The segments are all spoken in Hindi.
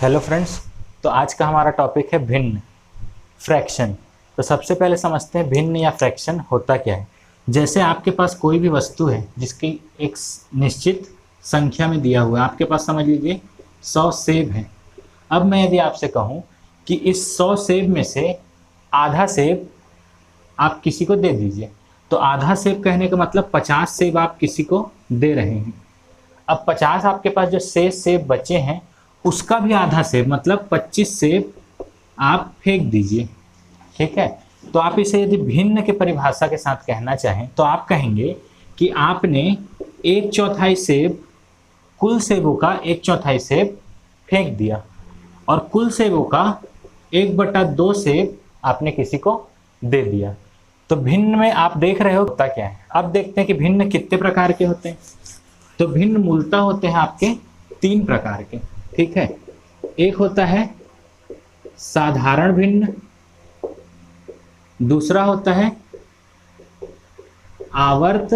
Hello friends. तो आज का हमारा टॉपिक है भिन्न, फ्रैक्शन। तो सबसे पहले समझते हैं भिन्न या फ्रैक्शन होता क्या है। जैसे आपके पास कोई भी वस्तु है जिसकी एक निश्चित संख्या में दिया हुआ है, आपके पास समझ लीजिए 100 सेब हैं। अब मैं यदि आपसे कहूँ कि इस 100 सेब में से आधा सेब आप किसी को दे दीजिए, तो आधा सेब कहने का मतलब 50 सेब आप किसी को दे रहे हैं। अब 50 आपके पास जो शेष सेब बचे हैं उसका भी आधा सेब मतलब 25 सेब आप फेंक दीजिए। ठीक है, तो आप इसे यदि भिन्न के परिभाषा के साथ कहना चाहें तो आप कहेंगे कि आपने एक चौथाई सेब, कुल सेबों का एक चौथाई सेब फेंक दिया और कुल सेबों का 1/2 सेब आपने किसी को दे दिया। तो भिन्न में आप देख रहे हो होता क्या है। अब देखते हैं कि भिन्न कितने प्रकार के होते हैं। तो भिन्न मूलतः होते हैं आपके 3 प्रकार के। ठीक है, एक होता है साधारण भिन्न, दूसरा होता है आवर्त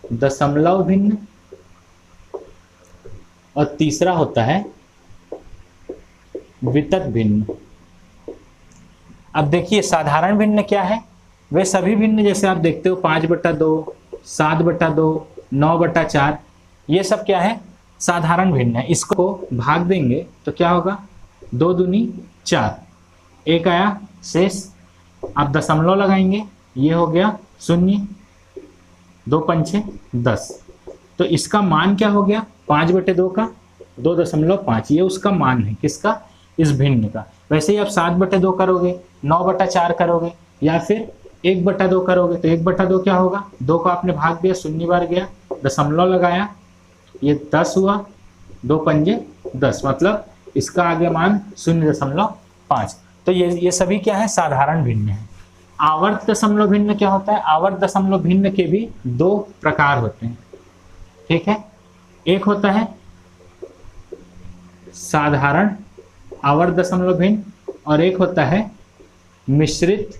दशमलव भिन्न और तीसरा होता है वितत भिन्न। अब देखिए साधारण भिन्न क्या है। वे सभी भिन्न जैसे आप देखते हो 5/2, 7/2, 9/4, ये सब क्या है, साधारण भिन्न है। इसको भाग देंगे तो क्या होगा, 2 दूनी 4, एक आया शेष। आप दशमलव लगाएंगे, ये हो गया 0, 2 पंचे 10। तो इसका मान क्या हो गया, 5/2 का 2.5, ये उसका मान है किसका, इस भिन्न का। वैसे ही आप 7/2 करोगे, 9/4 करोगे या फिर 1/2 करोगे तो 1/2 क्या होगा, 2 को आपने भाग दिया, 0 बार गया, दशमलव लगाया, ये 10 हुआ, 2 पंजे 10, मतलब इसका आगे मान 0.5। तो ये सभी क्या है, साधारण भिन्न है। आवर्त दशमलव भिन्न क्या होता है, आवर्त दशमलव भिन्न के भी 2 प्रकार होते हैं। ठीक है, एक होता है साधारण आवर्त दशमलव भिन्न और एक होता है मिश्रित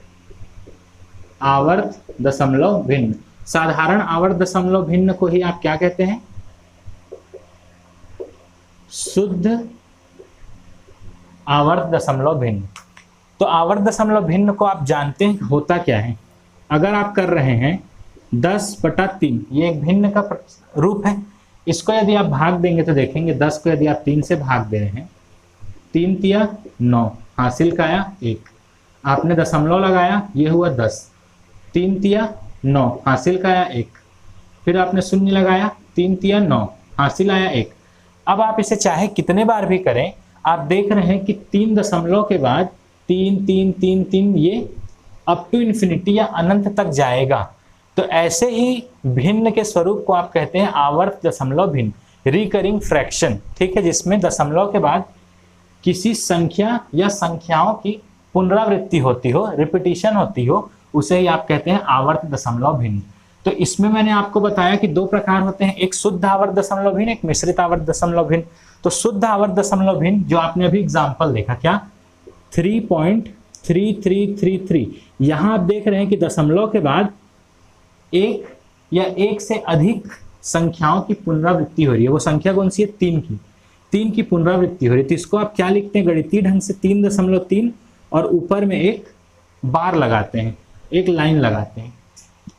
आवर्त दशमलव भिन्न। साधारण आवर्त दशमलव भिन्न को ही आप क्या कहते हैं, शुद्ध आवर्त दशमलव भिन्न। तो आवर्त दशमलव भिन्न को आप जानते हैं होता क्या है। अगर आप कर रहे हैं 10/3, ये एक भिन्न का रूप है। इसको यदि आप भाग देंगे तो देखेंगे 10 को यदि आप 3 से भाग दे रहे हैं, 3 तिया 9, हासिल का आया 1, आपने दशमलव लगाया, ये हुआ 10, 3 तिया 9, हासिल का आया 1, फिर आपने 0 लगाया, 3 तिया 9, हासिल आया 1। अब आप इसे चाहे कितने बार भी करें, आप देख रहे हैं कि 3 दशमलव के बाद 3 3 3 3 ये अप टू इन्फिनिटी या अनंत तक जाएगा। तो ऐसे ही भिन्न के स्वरूप को आप कहते हैं आवर्त दशमलव भिन्न, रिकरिंग फ्रैक्शन। ठीक है, जिसमें दशमलव के बाद किसी संख्या या संख्याओं की पुनरावृत्ति होती हो, रिपीटिशन होती हो, उसे ही आप कहते हैं आवर्त दशमलव भिन्न। तो इसमें मैंने आपको बताया कि 2 प्रकार होते हैं, एक शुद्ध आवर्त दशमलव भिन्न, एक मिश्रित आवर्त दशमलव भिन्न। तो शुद्ध आवर्त दशमलव भिन्न जो आपने अभी एग्जाम्पल देखा, क्या 3.3333, यहां आप देख रहे हैं कि दशमलव के बाद एक या एक से अधिक संख्याओं की पुनरावृत्ति हो रही है। वो संख्या कौन सी है, 3 की पुनरावृत्ति हो रही है। तो इसको आप क्या लिखते हैं गणितीय ढंग से, 3.3 और ऊपर में एक बार लगाते हैं, एक लाइन लगाते हैं।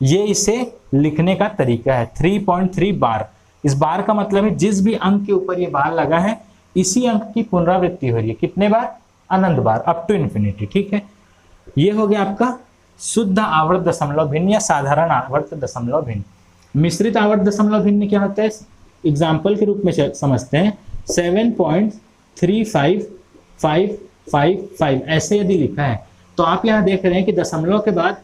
ये इसे लिखने का तरीका है, 3.3 बार। इस बार का मतलब है जिस भी अंक के ऊपर ये बार लगा है इसी अंक की पुनरावृत्ति हो रही है। कितने बार, अनंत बार, अप टू इन्फिनिटी। ठीक है, ये हो गया आपका शुद्ध आवर्त दशमलव भिन्न या साधारण आवर्त दशमलव भिन्न। मिश्रित आवर्त दशमलव भिन्न क्या होता है, एग्जाम्पल के रूप में समझते हैं, 7.35555 ऐसे यदि लिखा है तो आप यहाँ देख रहे हैं कि दशमलव के बाद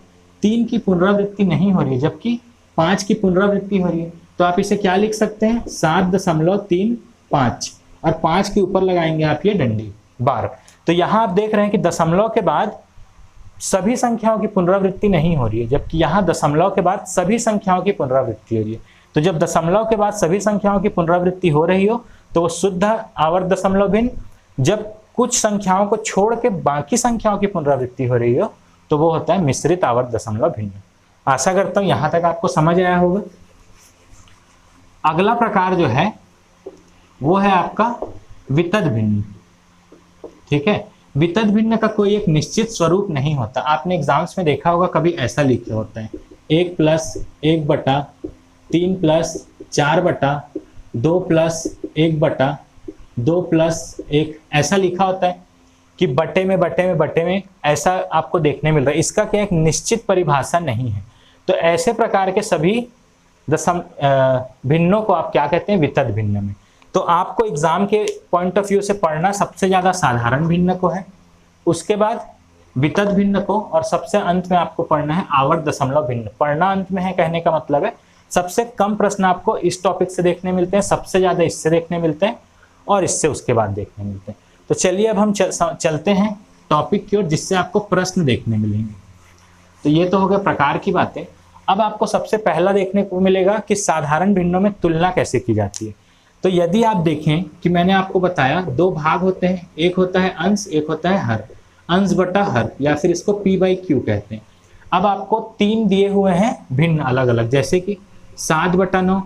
3 की पुनरावृत्ति नहीं हो रही है जबकि 5 की पुनरावृत्ति हो रही है। तो आप इसे क्या लिख सकते हैं, 7.35 और 5 के ऊपर लगाएंगे आप ये डंडी बार। तो यहाँ आप देख रहे हैं कि दशमलव के बाद सभी संख्याओं की पुनरावृत्ति नहीं हो रही है, जबकि यहाँ दशमलव के बाद सभी संख्याओं की पुनरावृत्ति हो रही है। तो जब दशमलव के बाद सभी संख्याओं की पुनरावृत्ति हो रही हो तो वो शुद्ध आवर्त दशमलव भिन्न, जब कुछ संख्याओं को छोड़ के बाकी संख्याओं की पुनरावृत्ति हो रही हो तो वो होता है मिश्रित आवर्त दशमलव भिन्न। आशा करता हूं यहां तक आपको समझ आया होगा। अगला प्रकार जो है वो है आपका वितद भिन्न। ठीक है, वितद भिन्न का कोई एक निश्चित स्वरूप नहीं होता। आपने एग्जाम्स में देखा होगा कभी ऐसा लिखे होता है 1 + 1/3 + 4/2 + 1/2 + 1, ऐसा लिखा होता है कि बटे में ऐसा आपको देखने मिल रहा है। इसका क्या एक निश्चित परिभाषा नहीं है। तो ऐसे प्रकार के सभी भिन्नों को आप क्या कहते हैं, वितद भिन्न में। तो आपको एग्जाम के पॉइंट ऑफ व्यू से पढ़ना सबसे ज्यादा साधारण भिन्न को है, उसके बाद वितद भिन्न को, और सबसे अंत में आपको पढ़ना है आवर्त दशमलव भिन्न। पढ़ना अंत में है कहने का मतलब है सबसे कम प्रश्न आपको इस टॉपिक से देखने मिलते हैं, सबसे ज्यादा इससे देखने मिलते हैं, और इससे उसके बाद देखने मिलते हैं। तो चलिए अब हम चलते हैं टॉपिक की ओर जिससे आपको प्रश्न देखने मिलेंगे। तो ये तो हो गया प्रकार की बातें। अब आपको सबसे पहला देखने को मिलेगा कि साधारण भिन्नों में तुलना कैसे की जाती है। तो यदि आप देखें कि मैंने आपको बताया 2 भाग होते हैं, एक होता है अंश, एक होता है हर। अंश बटा हर, या फिर इसको P/Q कहते हैं। अब आपको 3 दिए हुए हैं भिन्न अलग अलग, जैसे कि 7/9,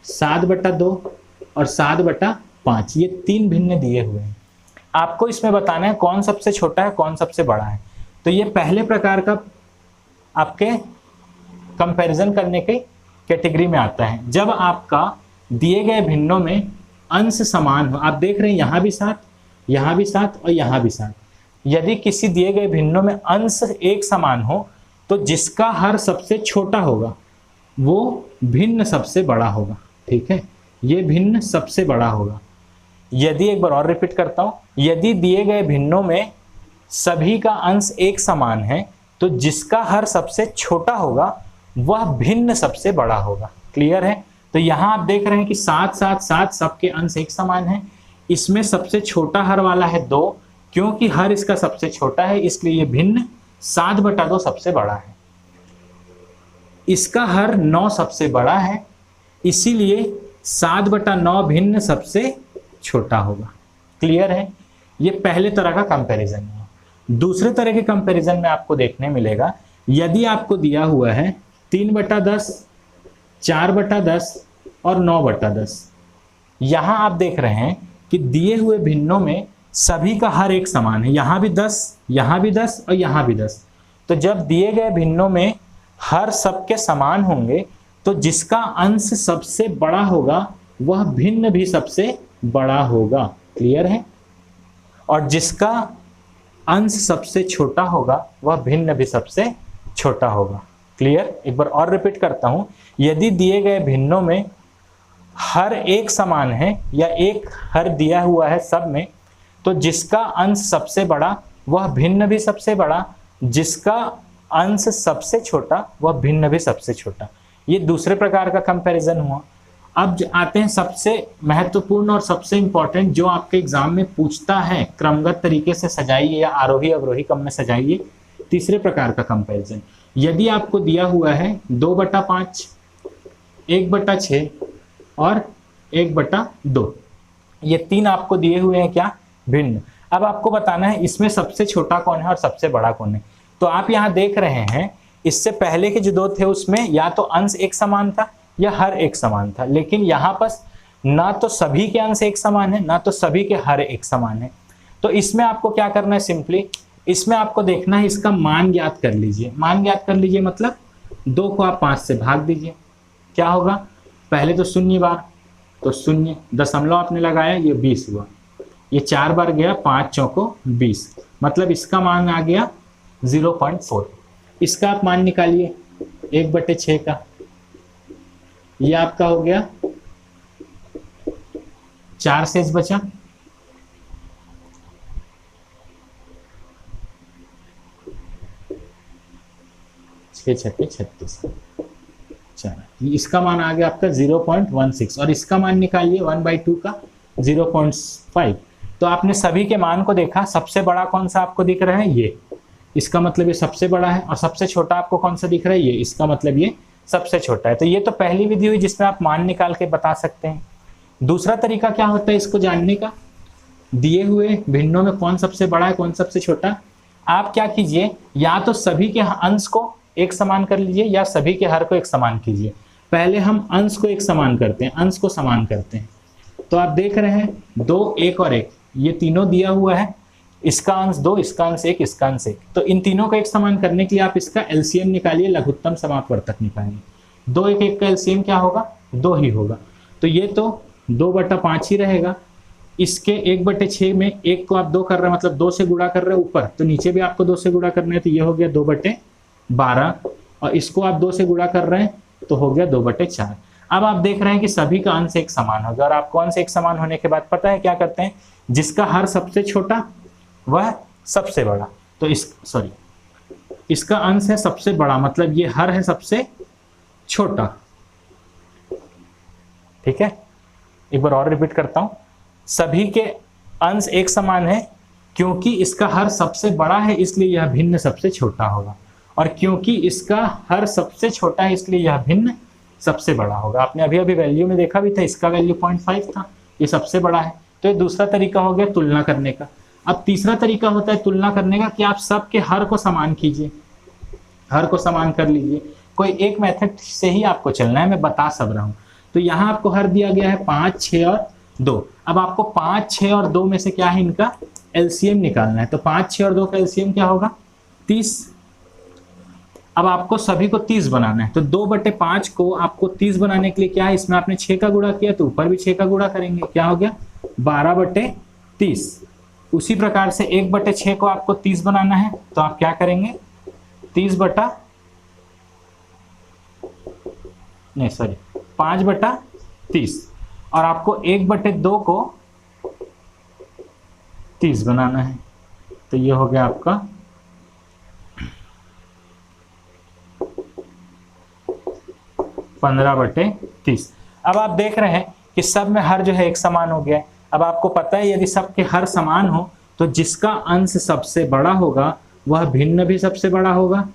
7/2 और 7/5, ये 3 भिन्न दिए हुए हैं। आपको इसमें बताना है कौन सबसे छोटा है, कौन सबसे बड़ा है। तो ये पहले प्रकार का आपके कंपैरिजन करने की कैटेगरी में आता है, जब आपका दिए गए भिन्नों में अंश समान हो। आप देख रहे हैं यहाँ भी 7, यहाँ भी 7 और यहाँ भी 7। यदि किसी दिए गए भिन्नों में अंश एक समान हो तो जिसका हर सबसे छोटा होगा वो भिन्न सबसे बड़ा होगा। ठीक है, ये भिन्न सबसे बड़ा होगा। यदि, एक बार और रिपीट करता हूं, यदि दिए गए भिन्नों में सभी का अंश एक समान है तो जिसका हर सबसे छोटा होगा वह भिन्न सबसे बड़ा होगा। क्लियर है? तो यहां आप देख रहे हैं कि 7 7 7 सबके अंश एक समान है। इसमें सबसे छोटा हर वाला है 2, क्योंकि हर इसका सबसे छोटा है इसलिए ये भिन्न 7/2 सबसे बड़ा है। इसका हर 9 सबसे बड़ा है, इसीलिए 7/9 भिन्न सबसे छोटा होगा। क्लियर है? ये पहले तरह का कंपैरिजन है। दूसरे तरह के कंपैरिजन में आपको देखने मिलेगा, यदि आपको दिया हुआ है 3/10, 4/10 और 9/10। यहां आप देख रहे हैं कि दिए हुए भिन्नों में सभी का हर एक समान है। यहां भी 10, यहां भी 10 और यहां भी 10। तो जब दिए गए भिन्नों में हर सबके समान होंगे तो जिसका अंश सबसे बड़ा होगा वह भिन्न भी सबसे बड़ा होगा। क्लियर है? और जिसका अंश सबसे छोटा होगा वह भिन्न भी सबसे छोटा होगा। क्लियर? एक बार और रिपीट करता हूं, यदि दिए गए भिन्नों में हर एक समान है या एक हर दिया हुआ है सब में, तो जिसका अंश सबसे बड़ा वह भिन्न भी सबसे बड़ा, जिसका अंश सबसे छोटा वह भिन्न भी सबसे छोटा। ये दूसरे प्रकार का कंपैरिजन हुआ। अब आते हैं सबसे महत्वपूर्ण और सबसे इंपॉर्टेंट, जो आपके एग्जाम में पूछता है, क्रमगत तरीके से सजाइए या आरोही अवरोही क्रम में सजाइए। तीसरे प्रकार का कंपैरिजन, यदि आपको दिया हुआ है 2/5, 1/6 और 1/2, ये 3 आपको दिए हुए हैं क्या, भिन्न। अब आपको बताना है इसमें सबसे छोटा कौन है और सबसे बड़ा कौन है। तो आप यहाँ देख रहे हैं इससे पहले के जो 2 थे उसमें या तो अंश एक समान था या हर एक समान था, लेकिन यहाँ पर ना तो सभी के अंश एक समान है ना तो सभी के हर एक समान है। तो इसमें आपको क्या करना है, सिंपली इसमें आपको देखना है इसका मान ज्ञात कर लीजिए। मान ज्ञात कर लीजिए मतलब 2 को आप 5 से भाग दीजिए, क्या होगा, पहले तो 0 बार, तो 0 दशमलव आपने लगाया, ये 20 हुआ। ये 4 बार गया, 5 चौको 20, मतलब इसका मान आ गया 0.4। इसका आप मान निकालिए 1/6 का, ये आपका हो गया 4 शेष बचा, 6 छक्के 36, इसका मान आ गया आपका 0.16 और इसका मान निकालिए 1/2 का 0.5। तो आपने सभी के मान को देखा, सबसे बड़ा कौन सा आपको दिख रहा है, ये, इसका मतलब ये सबसे बड़ा है, और सबसे छोटा आपको कौन सा दिख रहा है, ये, इसका मतलब ये सबसे छोटा है। तो ये तो पहली विधि हुई जिसमें आप मान निकाल के बता सकते हैं। दूसरा तरीका क्या होता है इसको जानने का, दिए हुए भिन्नों में कौन सबसे बड़ा है कौन सबसे छोटा, आप क्या कीजिए, या तो सभी के अंश को एक समान कर लीजिए या सभी के हर को एक समान कीजिए। पहले हम अंश को एक समान करते हैं, अंश को समान करते हैं। तो आप देख रहे हैं 2, 1 और 1 ये तीनों दिया हुआ है, इसका अंश 2, इसका अंश 1, इसका अंश 1। तो इन तीनों का एक समान करने के लिए आप इसका एलसीएम निकालिए, लघुत्तम समापवर्तक निकालिए। 2, 1, 1 का एलसीएम क्या होगा? 2 ही होगा। तो ये तो 2/5 ही रहेगा। इसके 1/6 में 1 को आप 2 कर रहे हैं, मतलब 2 से गुणा कर रहे हैं ऊपर, तो नीचे भी आपको 2 से गुणा करना है, तो ये हो गया 2/12। और इसको आप 2 से गुणा कर रहे हैं तो हो गया 2/4। अब आप देख रहे हैं कि सभी का अंश एक समान होगा, और आपको अंश एक समान होने के बाद पता है क्या करते हैं, जिसका हर सबसे छोटा वह सबसे बड़ा। तो इसका अंश है सबसे बड़ा, मतलब ये हर है सबसे छोटा। ठीक है, एक बार और रिपीट करता हूं, सभी के अंश एक समान है, क्योंकि इसका हर सबसे बड़ा है इसलिए यह भिन्न सबसे छोटा होगा, और क्योंकि इसका हर सबसे छोटा है इसलिए यह भिन्न सबसे बड़ा होगा। आपने अभी अभी वैल्यू में देखा भी था, इसका वैल्यू 0.5 था, ये सबसे बड़ा है। तो ये दूसरा तरीका हो गया तुलना करने का। अब तीसरा तरीका होता है तुलना करने का कि आप सबके हर को समान कीजिए, हर को समान कर लीजिए। कोई एक मेथड से ही आपको चलना है, मैं बता सब रहा हूं। तो यहाँ आपको हर दिया गया है 5, 6 और 2। अब आपको 5, 6 और 2 में से क्या है, इनका एलसीएम निकालना है। तो 5, 6 और 2 का एलसीएम क्या होगा? 30। अब आपको सभी को 30 बनाना है, तो 2/5 को आपको 30 बनाने के लिए क्या है, इसमें आपने 6 का गुणा किया तो ऊपर भी 6 का गुणा करेंगे, क्या हो गया 12/30। उसी प्रकार से 1/6 को आपको 30 बनाना है, तो आप क्या करेंगे 5/30। और आपको 1/2 को 30 बनाना है, तो ये हो गया आपका 15/30। अब आप देख रहे हैं कि सब में हर जो है एक समान हो गया है। अब आपको पता है यदि सबके हर समान हो तो जिसका अंश सबसे बड़ा होगा वह भिन्न भी सबसे बड़ा होगा,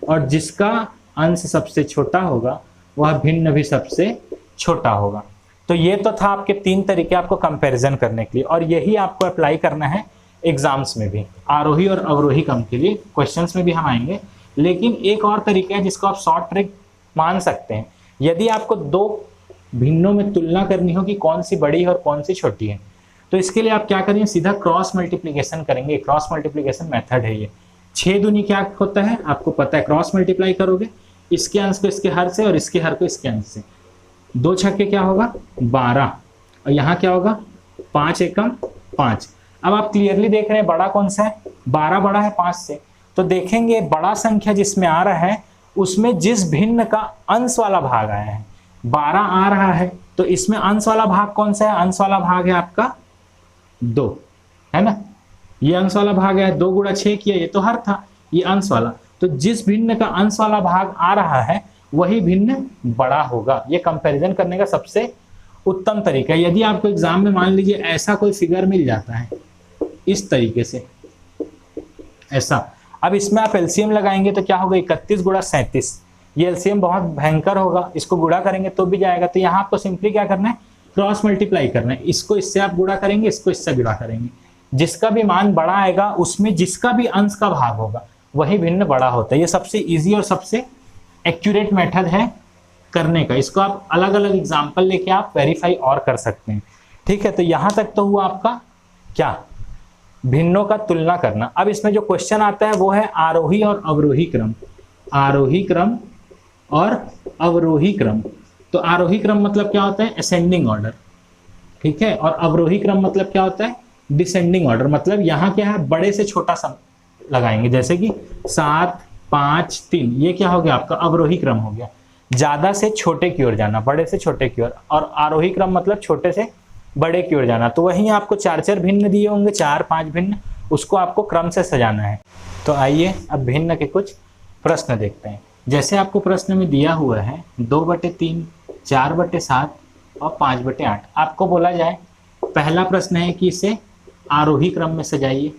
और जिसका अंश सबसे छोटा होगा वह भिन्न भी सबसे छोटा होगा। तो ये तो था आपके 3 तरीके आपको कंपैरिजन करने के लिए, और यही आपको अप्लाई करना है एग्जाम्स में भी, आरोही और अवरोही क्रम के लिए। क्वेश्चंस में भी हम आएंगे, लेकिन एक और तरीका है जिसको आप शॉर्ट ट्रिक मान सकते हैं। यदि आपको 2 भिन्नों में तुलना करनी हो कि कौन सी बड़ी है और कौन सी छोटी है, तो इसके लिए आप क्या करेंगे, सीधा क्रॉस मल्टीप्लिकेशन करेंगे। क्रॉस मल्टीप्लिकेशन मेथड है ये। 6 दूनी क्या होता है आपको पता है, क्रॉस मल्टीप्लाई करोगे इसके अंश को इसके हर से और इसके हर को इसके अंश से। 2 छक्के क्या होगा 12, और यहाँ क्या होगा 5 एकम 5। अब आप क्लियरली देख रहे हैं बड़ा कौन सा है, 12 बड़ा है 5 से। तो देखेंगे बड़ा संख्या जिसमें आ रहा है उसमें जिस भिन्न का अंश वाला भाग आया है, 12 आ रहा है, तो इसमें अंश वाला भाग कौन सा है, अंश वाला भाग है आपका 2, है ना। ये अंश वाला भाग है, 2 गुणा 6 किया, ये तो हर था, ये अंश वाला। तो जिस भिन्न का अंश वाला भाग आ रहा है वही भिन्न बड़ा होगा। ये कंपैरिजन करने का सबसे उत्तम तरीका है। यदि आपको एग्जाम में मान लीजिए ऐसा कोई फिगर मिल जाता है इस तरीके से, ऐसा, अब इसमें आप एलसीएम लगाएंगे तो क्या होगा 31 गुणा 37। ये एलसीएम बहुत भयंकर होगा, इसको गुणा करेंगे तो भी जाएगा। तो यहाँ आपको सिंपली क्या करना है, क्रॉस मल्टीप्लाई करना है। इसको इससे आप गुणा करेंगे, इसको इससे गुणा करेंगे, जिसका भी मान बड़ा आएगा उसमें जिसका भी अंश का भाग होगा वही भिन्न बड़ा होता है। ये सबसे इजी और सबसे एक्यूरेट मेथड है करने का। इसको आप अलग अलग एग्जाम्पल लेके आप वेरीफाई और कर सकते हैं। ठीक है, तो यहां तक तो हुआ आपका क्या, भिन्नों का तुलना करना। अब इसमें जो क्वेश्चन आता है वो है आरोही और अवरोही क्रम। आरोही क्रम और अवरोही क्रम। तो आरोही क्रम मतलब क्या होता है, असेंडिंग ऑर्डर, ठीक है। और अवरोही क्रम मतलब क्या होता है, डिसेंडिंग ऑर्डर। मतलब यहाँ क्या है, बड़े से छोटा सम लगाएंगे, जैसे कि 7, 5, 3, ये क्या हो गया आपका अवरोही क्रम हो गया। ज्यादा से छोटे की ओर जाना, बड़े से छोटे की ओर। और आरोही क्रम मतलब छोटे से बड़े की ओर जाना। तो वहीं आपको 4 भिन्न दिए होंगे, 4, 5 भिन्न, उसको आपको क्रम से सजाना है। तो आइए अब भिन्न के कुछ प्रश्न देखते हैं। जैसे आपको प्रश्न में दिया हुआ है 2/3, 4/7 और 5/8। आपको बोला जाए, पहला प्रश्न है कि इसे आरोही क्रम में सजाइए,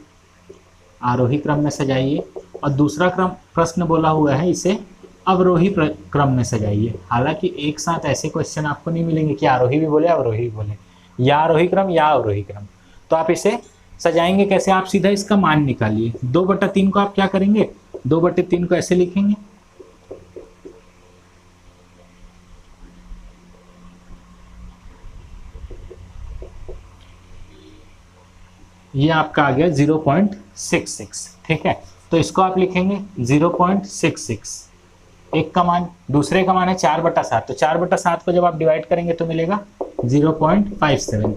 आरोही क्रम में सजाइए। और दूसरा प्रश्न बोला हुआ है इसे अवरोही क्रम में सजाइए। हालांकि एक साथ ऐसे क्वेश्चन आपको नहीं मिलेंगे कि आरोही भी बोले अवरोही भी बोले, या आरोही क्रम या अवरोही क्रम। तो आप इसे सजाएंगे कैसे, आप सीधा इसका मान निकालिए। 2/3 को आप क्या करेंगे, 2/3 को ऐसे लिखेंगे, ये आपका आ गया 0.66, ठीक है। तो इसको आप लिखेंगे 0.66, एक का मान, दूसरे का मान है 4/7, तो 4/7 को जब आप डिवाइड करेंगे तो मिलेगा 0.57,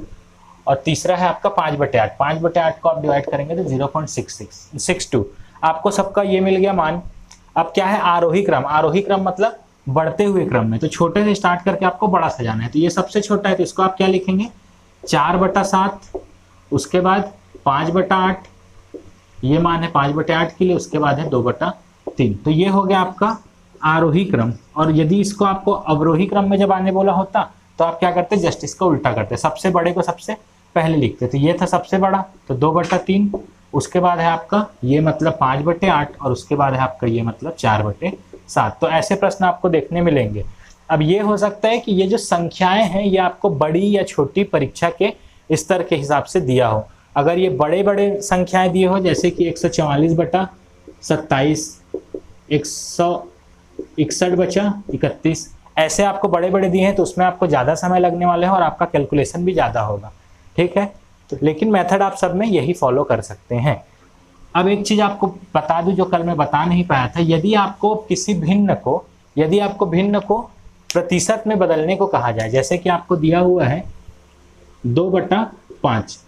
और तीसरा है आपका 5/8, 5/8 को आप डिवाइड करेंगे तो 0.62। आपको सबका ये मिल गया मान। अब क्या है, आरोही क्रम, आरोही क्रम मतलब बढ़ते हुए क्रम में, तो छोटे से स्टार्ट करके आपको बड़ा सजाना है। तो ये सबसे छोटा है, तो इसको आप क्या लिखेंगे 4/7, उसके बाद 5/8, ये मान है 5/8 के लिए, उसके बाद है 2/3। तो ये हो गया आपका आरोही क्रम। और यदि इसको आपको अवरोही क्रम में जब आने बोला होता तो आप क्या करते, जस्ट इसको उल्टा करते, सबसे बड़े को सबसे पहले लिखते। तो ये था सबसे बड़ा, तो 2/3, उसके बाद है आपका ये मतलब 5/8, और उसके बाद है आपका ये मतलब 4/7। तो ऐसे प्रश्न आपको देखने मिलेंगे। अब ये हो सकता है कि ये जो संख्याएं हैं ये आपको बड़ी या छोटी परीक्षा के स्तर के हिसाब से दिया हो। अगर ये बड़े बड़े संख्याएं दिए हो, जैसे कि 144/27, 161/31, ऐसे आपको बड़े बड़े दिए हैं, तो उसमें आपको ज़्यादा समय लगने वाला है और आपका कैलकुलेशन भी ज़्यादा होगा, ठीक है। तो लेकिन मेथड आप सब में यही फॉलो कर सकते हैं। अब एक चीज़ आपको बता दूं जो कल मैं बता नहीं पाया था, यदि आपको भिन्न को प्रतिशत में बदलने को कहा जाए, जैसे कि आपको दिया हुआ है 2/5,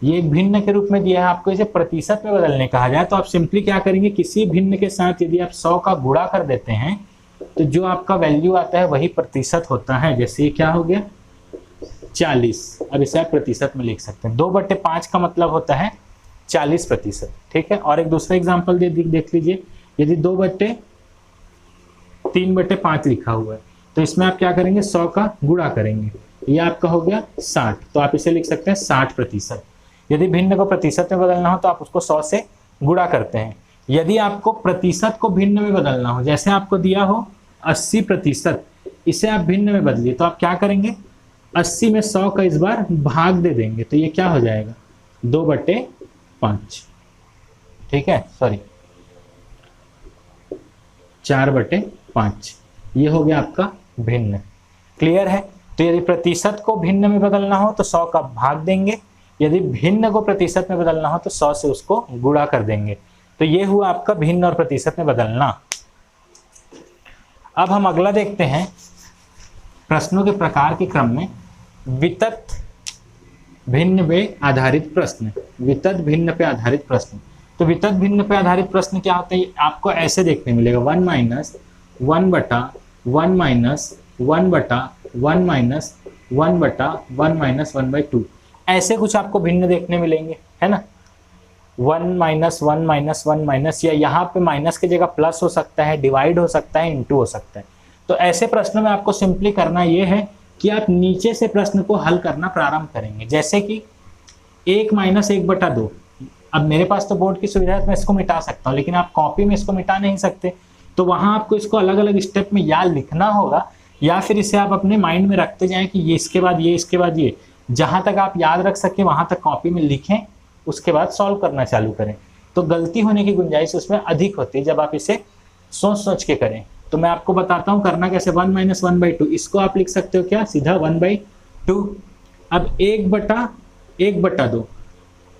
ये एक भिन्न के रूप में दिया है, आपको इसे प्रतिशत में बदलने कहा जाए, तो आप सिंपली क्या करेंगे, किसी भिन्न के साथ यदि आप 100 का गुणा कर देते हैं तो जो आपका वैल्यू आता है वही प्रतिशत होता है। जैसे ये क्या हो गया 40, अब इसे आप प्रतिशत में लिख सकते हैं। 2/5 का मतलब होता है 40%, ठीक है। और एक दूसरा एग्जांपल देख लीजिए, यदि 3/5 लिखा हुआ है, तो इसमें आप क्या करेंगे 100 का गुणा करेंगे, ये आपका हो गया 60, तो आप इसे लिख सकते हैं 60%। यदि भिन्न को प्रतिशत में बदलना हो तो आप उसको 100 से गुणा करते हैं। यदि आपको प्रतिशत को भिन्न में बदलना हो, जैसे आपको दिया हो 80%, इसे आप भिन्न में बदलिए, तो आप क्या करेंगे 80 में 100 का इस बार भाग दे देंगे, तो ये क्या हो जाएगा 2/5, ठीक है, सॉरी 4/5, ये हो गया आपका भिन्न। क्लियर है। तो यदि प्रतिशत को भिन्न में बदलना हो तो 100 का भाग देंगे, यदि भिन्न को प्रतिशत में बदलना हो तो 100 से उसको गुणा कर देंगे। तो ये हुआ आपका भिन्न और प्रतिशत में बदलना। अब हम अगला देखते हैं, प्रश्नों के प्रकार के क्रम में वितत भिन्न पे आधारित प्रश्न। वितत भिन्न पे आधारित प्रश्न, तो वितत भिन्न पे आधारित प्रश्न क्या होता है, आपको ऐसे देखने मिलेगा 1 - 1/1 - 1/1 - 1/2, ऐसे कुछ आपको भिन्न देखने मिलेंगे, है ना। 1 - 1 - 1 या यहाँ पे माइनस की जगह प्लस हो सकता है, डिवाइड हो सकता है, इनटू हो सकता है। तो ऐसे प्रश्न में आपको सिंपली करना ये है कि आप नीचे से प्रश्न को हल करना प्रारंभ करेंगे। जैसे कि 1 - 1/2, अब मेरे पास तो बोर्ड की सुविधा है तो मैं इसको मिटा सकता हूँ, लेकिन आप कॉपी में इसको मिटा नहीं सकते, तो वहाँ आपको इसको अलग अलग स्टेप में या लिखना होगा या फिर इसे आप अपने माइंड में रखते जाएं कि ये इसके बाद ये, इसके बाद ये, जहाँ तक आप याद रख सकें वहाँ तक कॉपी में लिखें, उसके बाद सॉल्व करना चालू करें। तो गलती होने की गुंजाइश उसमें अधिक होती है जब आप इसे सोच सोच के करें। तो मैं आपको बताता हूँ करना कैसे। 1 - 1/2, इसको आप लिख सकते हो क्या सीधा 1/2। अब 1/1/2,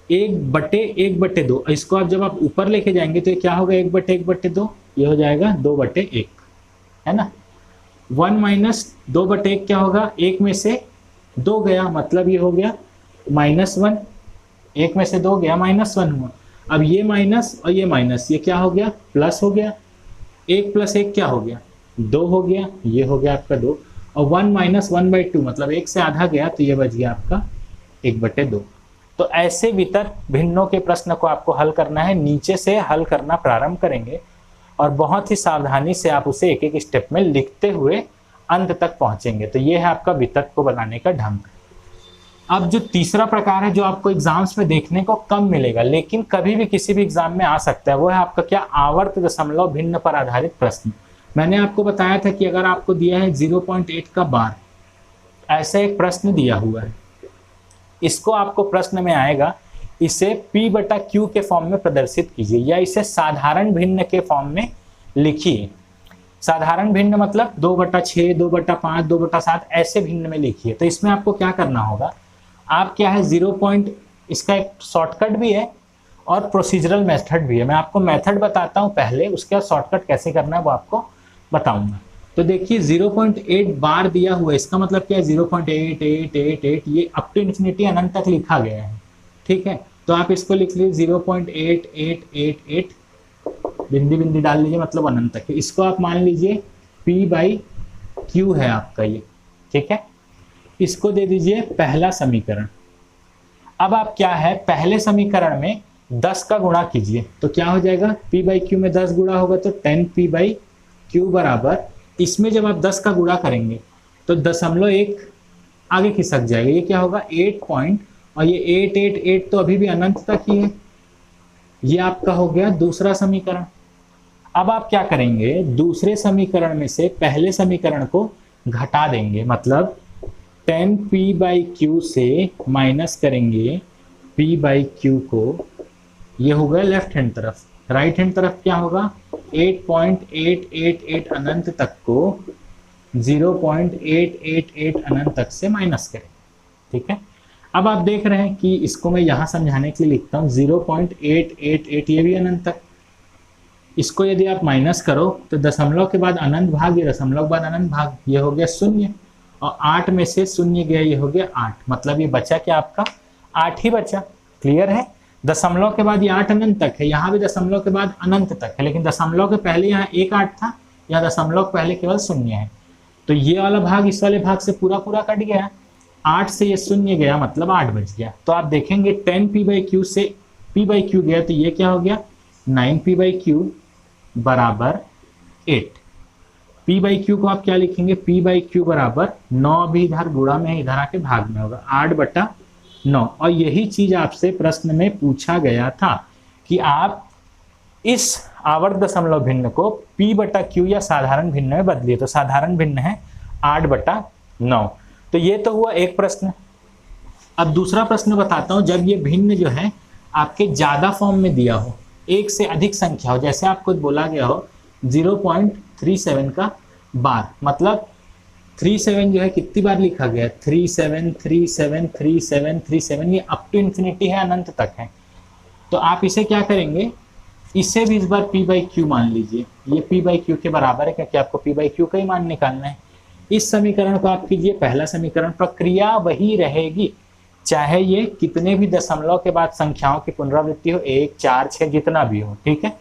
1/1/2, इसको आप जब आप ऊपर लेके जाएंगे तो ये क्या होगा 1/1/2, ये हो जाएगा 2/1, है ना। 1 - 2/1 क्या होगा, 1 में से 2 गया, मतलब ये हो गया -1, 1 में से 2 गया -1 हुआ। अब ये माइनस और ये माइनस, ये क्या हो गया प्लस हो गया, 1 + 1 क्या हो गया 2 हो गया, ये हो गया आपका 2, और 1 - 1/2 मतलब 1 से आधा गया, तो ये बच गया आपका 1/2। तो ऐसे वितत भिन्नों के प्रश्न को आपको हल करना है, नीचे से हल करना प्रारंभ करेंगे और बहुत ही सावधानी से आप उसे एक एक स्टेप में लिखते हुए अंत तक पहुंचेंगे। तो ये है आपका वितत को बनाने का ढंग। अब जो तीसरा प्रकार है जो आपको एग्जाम्स में देखने को कम मिलेगा लेकिन कभी भी किसी भी एग्जाम में आ सकता है, वो है आपका क्या, आवर्त दशमलव भिन्न पर आधारित प्रश्न। मैंने आपको बताया था कि अगर आपको दिया है 0.8 का बार, ऐसा एक प्रश्न दिया हुआ है, इसको आपको प्रश्न में आएगा, इसे P/Q के फॉर्म में प्रदर्शित कीजिए या इसे साधारण भिन्न के फॉर्म में लिखिए। साधारण भिन्न मतलब 2/6, 2/5, 2/7 ऐसे भिन्न में लिखिए। तो इसमें आपको क्या करना होगा, आप क्या है इसका एक शॉर्टकट भी है और प्रोसीजरल मेथड भी है। मैं आपको मेथड बताता हूँ पहले, उसके बाद शॉर्टकट कैसे करना है वो आपको बताऊंगा। तो देखिए 0.8 बार दिया हुआ है, इसका मतलब क्या है 0.8888, ये अप टू इन्फिनिटी अनंत तक लिखा गया है, ठीक है। तो आप इसको लिख लीजिए 0.8888, बिंदी बिंदी डाल लीजिए, मतलब अनंत तक है। इसको आप मान लीजिए P/Q है आपका ये, ठीक है। इसको दे दीजिए पहला समीकरण। अब आप क्या है, पहले समीकरण में 10 का गुणा कीजिए, तो क्या हो जाएगा, P/Q में 10 गुणा होगा तो 10P/Q बराबर, इसमें जब आप 10 का गुणा करेंगे तो 0.1 आगे खिसक जाएगा, ये क्या होगा 8 पॉइंट, और ये 888 तो अभी भी अनंत तक ही है। ये आपका हो गया दूसरा समीकरण। अब आप क्या करेंगे, दूसरे समीकरण में से पहले समीकरण को घटा देंगे, मतलब 10P/Q से माइनस करेंगे P/Q को, ये हो गया लेफ्ट हैंड तरफ। राइट हैंड तरफ क्या होगा, 8.888 अनंत तक को 0.888 अनंत तक से माइनस करें, ठीक है। अब आप देख रहे हैं कि इसको मैं यहां समझाने के लिए लिखता हूं 0.888, ये भी अनंत तक। इसको यदि आप माइनस करो तो दशमलव के बाद अनंत भाग, ये दशमलव के बाद अनंत भाग, ये हो गया 0, और 8 में से 0 गया, ये हो गया 8, मतलब ये बचा क्या आपका 8 ही बचा। क्लियर है, दशमलव के बाद ये 8 अनंत तक है, यहाँ भी दशमलव के बाद अनंत तक है, लेकिन दशमलव के पहले यहाँ एक 8 था, यहाँ दशमलव के पहले केवल 0 है। तो ये वाला भाग इस वाले भाग से पूरा पूरा कट गया, 8 से ये 0 गया, मतलब 8 बच गया। तो आप देखेंगे 10P/Q से P/Q गया, तो ये क्या हो गया 9P/Q बराबर 8। P/Q को आप क्या लिखेंगे, P/Q बराबर 9, भी इधर गुणा में है, इधर आके भाग में होगा 8/9। और यही चीज आपसे प्रश्न में पूछा गया था कि आप इस आवर्त दशमलव भिन्न को P/Q या साधारण भिन्न में बदलिए, तो साधारण भिन्न है 8/9। तो ये तो हुआ एक प्रश्न। अब दूसरा प्रश्न बताता हूं, जब ये भिन्न जो है आपके ज्यादा फॉर्म में दिया हो, एक से अधिक संख्या हो, जैसे आपको बोला गया हो 0.37 का बार, मतलब 37 जो है कितनी बार लिखा गया है, 37 37 37 37, ये अप टू इन्फिनिटी है, अनंत तक है। तो आप इसे क्या करेंगे, इसे भी इस बार P/Q मान लीजिए, ये P/Q के बराबर है, क्योंकि आपको P/Q का ही मान निकालना है। इस समीकरण को आप कीजिए पहला समीकरण, प्रक्रिया वही रहेगी, चाहे ये कितने भी दशमलव के बाद संख्याओं की पुनरावृत्ति हो, 1 4 6 जितना भी हो, ठीक है।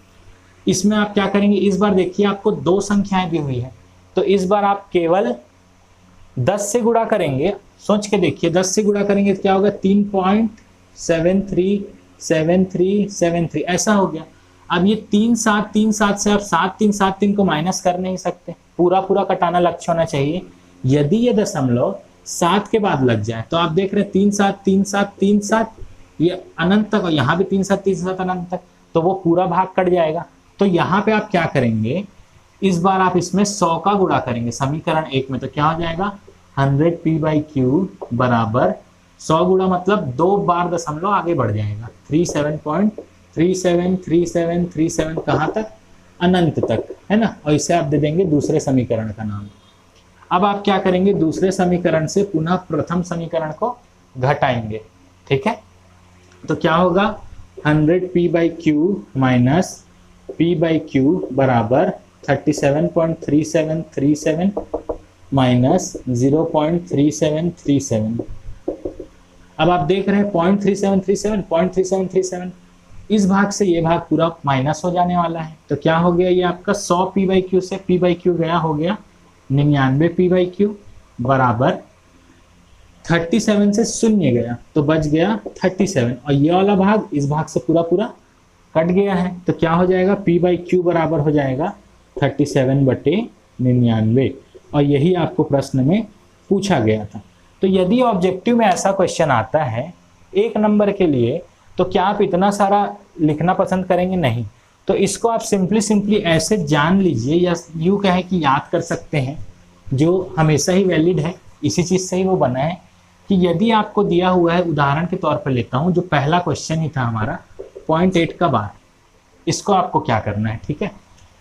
इसमें आप क्या करेंगे, इस बार देखिए आपको 2 संख्याएं दी हुई है, तो इस बार आप केवल 10 से गुणा करेंगे। सोच के देखिए 10 से गुणा करेंगे तो क्या होगा 3.737373 ऐसा हो गया। अब ये 3 7 3 7 से आप 7 3 7 3 को माइनस कर नहीं सकते, पूरा पूरा कटाना लक्ष्य होना चाहिए। यदि ये दशमलव 7 के बाद लग जाए तो आप देख रहे हैं 3 7 3 7 3 7, ये अनंत तक, और यहाँ भी 3 7 3 7 अनंत तक, तो वो पूरा भाग कट जाएगा। तो यहाँ पे आप क्या करेंगे, इस बार आप इसमें 100 का गुणा करेंगे समीकरण 1 में, तो क्या हो जाएगा 100P/Q बराबर 100 गुणा, मतलब 2 बार दशमलव आगे बढ़ जाएगा, 37.373737 कहाँ तक, अनंत तक, है ना। और इसे आप दे देंगे दूसरे समीकरण का नाम। अब आप क्या करेंगे, दूसरे समीकरण से पुनः प्रथम समीकरण को घटाएंगे, ठीक है। तो क्या होगा 100P/Q माइनस P/Q बराबर 37.3737 माइनस 0.3737। अब आप देख रहे हैं 0.3737 इस भाग से ये भाग पूरा माइनस हो जाने वाला है। तो क्या हो गया, ये आपका 100P/Q से P/Q गया, हो गया 99P/Q बराबर 37 से 0 गया तो बच गया 37, और ये वाला भाग इस भाग से पूरा पूरा कट गया है। तो क्या हो जाएगा P/Q बराबर हो जाएगा 37/99, और यही आपको प्रश्न में पूछा गया था। तो यदि ऑब्जेक्टिव में ऐसा क्वेश्चन आता है 1 नंबर के लिए, तो क्या आप इतना सारा लिखना पसंद करेंगे? नहीं। तो इसको आप सिंपली ऐसे जान लीजिए, या यूँ कहें कि याद कर सकते हैं, जो हमेशा ही वैलिड है, इसी चीज़ से ही वो बना है, कि यदि आपको दिया हुआ है, उदाहरण के तौर पर लेता हूँ, जो पहला क्वेश्चन ही था हमारा 0.8 का बार, इसको आपको क्या करना है, ठीक है।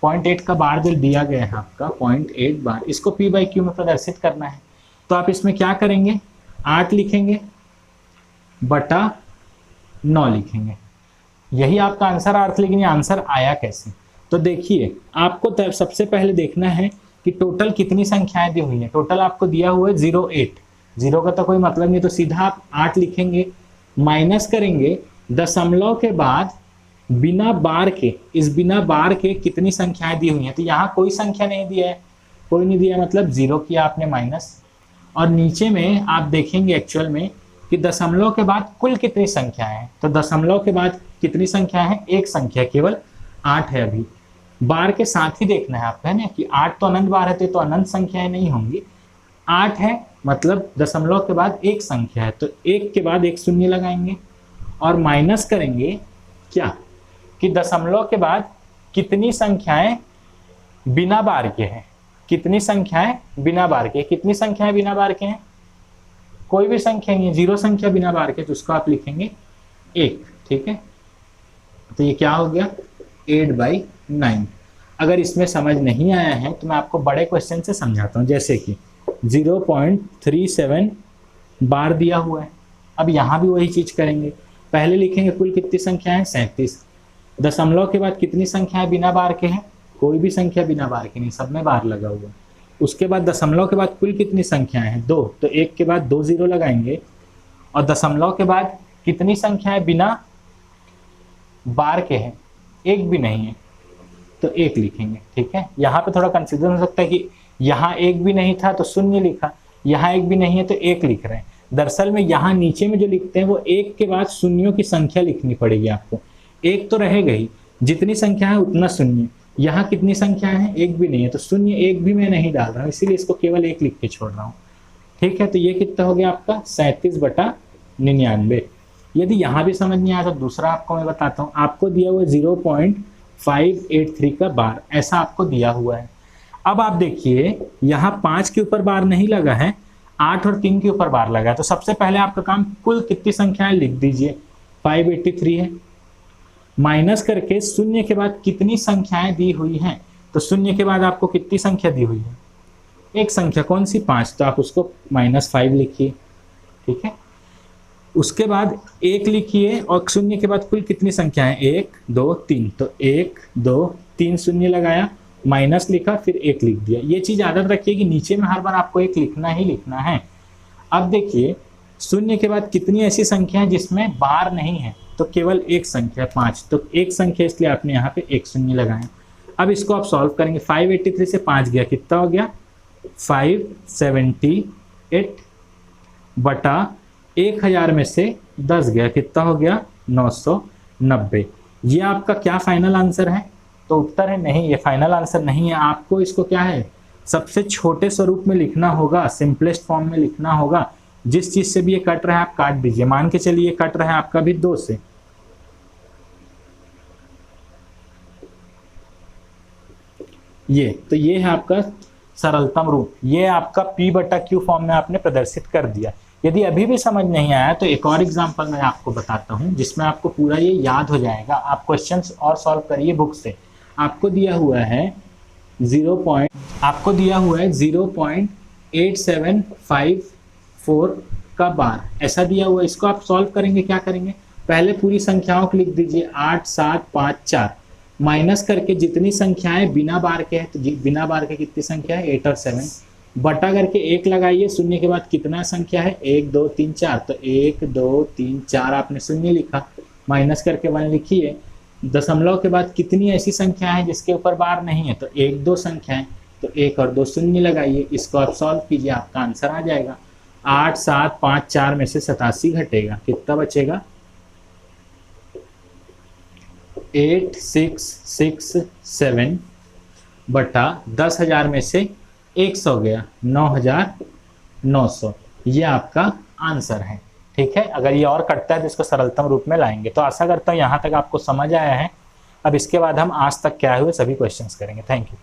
0.8 का बार जो दिया गया है आपका 0.8 बार, इसको P/Q में प्रदर्शित करना है। तो आप इसमें क्या करेंगे, 8 लिखेंगे बटा 9 लिखेंगे। यही आपका आंसर अर्थ, लेकिन ये आंसर आया कैसे? तो देखिए, आपको सबसे पहले देखना है कि टोटल कितनी संख्याएं दी हुई हैं। टोटल आपको दिया हुआ है 08, 0 का तो कोई मतलब नहीं, तो सीधा आप 8 लिखेंगे, माइनस करेंगे दशमलव के बाद बिना बार के, इस बिना बार के कितनी संख्याएं दी हुई हैं। तो यहाँ कोई संख्या नहीं दिया है, कोई नहीं दिया मतलब 0 किया आपने माइनस, और नीचे में आप देखेंगे एक्चुअल में कि दशमलव के बाद कुल कितनी संख्याएं हैं। तो दशमलव के बाद कितनी संख्या है? एक संख्या, केवल 8 है। अभी बार के साथ ही देखना है आपको, है ना, कि 8 तो अनंत बार है तो अनंत संख्याएं नहीं होंगी। 8 है मतलब दशमलव के बाद एक संख्या है, तो एक के बाद एक शून्य लगाएंगे और माइनस करेंगे क्या, कि दशमलव के बाद कितनी संख्याएं बिना बार के हैं। कितनी संख्याएं बिना बार के? कितनी संख्याएं बिना बार के हैं? कोई भी संख्या नहीं है, 0 संख्या बिना बार के, तो उसको आप लिखेंगे 1। ठीक है, तो ये क्या हो गया? 8/9। अगर इसमें समझ नहीं आया है तो मैं आपको बड़े क्वेश्चन से समझाता हूँ, जैसे कि 0.37 बार दिया हुआ है। अब यहाँ भी वही चीज करेंगे, पहले लिखेंगे कुल कितनी संख्या है? 37। दशमलव के बाद कितनी संख्याएं बिना बार के हैं? कोई भी संख्या बिना बार के नहीं, सब में बार लगा हुआ है। उसके बाद दशमलव के बाद कुल कितनी संख्याएं हैं? 2, तो 1 के बाद 2 0 लगाएंगे, और दशमलव के बाद कितनी संख्याएं बिना बार के हैं? एक भी नहीं है, तो 1 लिखेंगे। ठीक है, यहाँ पे थोड़ा कंफ्यूजन हो सकता है कि यहाँ 1 भी नहीं था तो 0 लिखा, यहाँ 1 भी नहीं है तो 1 लिख रहे हैं। दरअसल में यहाँ नीचे में जो लिखते हैं वो 1 के बाद शून्यों की संख्या लिखनी पड़ेगी आपको। 1 तो रहेगा ही, जितनी संख्या है उतना शून्य। यहाँ कितनी संख्या है? 1 भी नहीं है, तो 0 1 भी मैं नहीं डाल रहा हूँ, इसीलिए इसको केवल 1 लिख के छोड़ रहा हूँ। ठीक है, तो ये कितना हो गया आपका? 37/99। यदि यहाँ भी समझ नहीं आया तो दूसरा आपको मैं बताता हूँ। आपको दिया हुआ 0.583 का बार, ऐसा आपको दिया हुआ है। अब आप देखिए, यहाँ 5 के ऊपर बार नहीं लगा है, 8 और 3 के ऊपर बार लगा है। तो सबसे पहले आपका काम, कुल कितनी संख्याएं लिख दीजिए। 583 है, माइनस करके 0 के बाद कितनी संख्याएं दी हुई हैं। तो 0 के बाद आपको कितनी संख्या दी हुई है? एक संख्या, कौन सी? 5, तो आप उसको -5 लिखिए। ठीक है, उसके बाद 1 लिखिए, और 0 के बाद कुल कितनी संख्या है? 1 2 3, तो 1 2 3 शून्य लगाया, माइनस लिखा, फिर 1 लिख दिया। ये चीज आदत रखिए कि नीचे में हर बार आपको 1 लिखना ही लिखना है। अब देखिए, 0 के बाद कितनी ऐसी संख्या है जिसमें बार नहीं है? तो केवल एक संख्या, 5, तो एक संख्या, इसलिए आपने यहाँ पे 1 शून्य लगाया। अब इसको आप सॉल्व करेंगे। 583 से 5 गया, कितना हो गया? 578 बटा 1000 में से 10 गया, कितना हो गया? 990। ये आपका क्या फाइनल आंसर है? तो उत्तर है नहीं, ये फाइनल आंसर नहीं है। आपको इसको क्या है, सबसे छोटे स्वरूप में लिखना होगा, सिंपलेस्ट फॉर्म में लिखना होगा। जिस चीज से भी ये कट रहा है आप काट दीजिए। मान के चलिए कट रहा है आपका भी 2 से, ये तो ये है आपका सरलतम रूप। ये आपका P/Q फॉर्म में आपने प्रदर्शित कर दिया। यदि अभी भी समझ नहीं आया तो एक और एग्जांपल मैं आपको बताता हूं, जिसमें आपको पूरा ये याद हो जाएगा। आप क्वेश्चंस और सॉल्व करिए बुक से। आपको दिया हुआ है 0.8754 का बार, ऐसा दिया हुआ है। इसको आप सॉल्व करेंगे, क्या करेंगे? पहले पूरी संख्याओं को लिख दीजिए, 8 7 5 4, माइनस करके जितनी संख्याएं बिना बार के हैं, तो बिना बार के कितनी संख्या है? 8 और 7, बटा करके 1 लगाइए। 0 के बाद कितना संख्या है? 1 2 3 4, तो 1 2 3 4 आपने 0 लिखा, माइनस करके 1 लिखिए। दशमलव के बाद कितनी ऐसी संख्या है जिसके ऊपर बार नहीं है? तो 1 2 संख्याएं, तो 1 और 2 शून्य लगाइए। इसको आप सॉल्व कीजिए, आपका आंसर आ जाएगा। 8 7 5 4 में से 87 घटेगा, कितना बचेगा? 8667 बटा 10,000 में से 100 गया, 9,900। ये आपका आंसर है। ठीक है, अगर ये और कटता है तो इसको सरलतम रूप में लाएंगे। तो आशा करता हूँ यहाँ तक आपको समझ आया है। अब इसके बाद हम आज तक क्या हुए सभी क्वेश्चंस करेंगे। Thank you.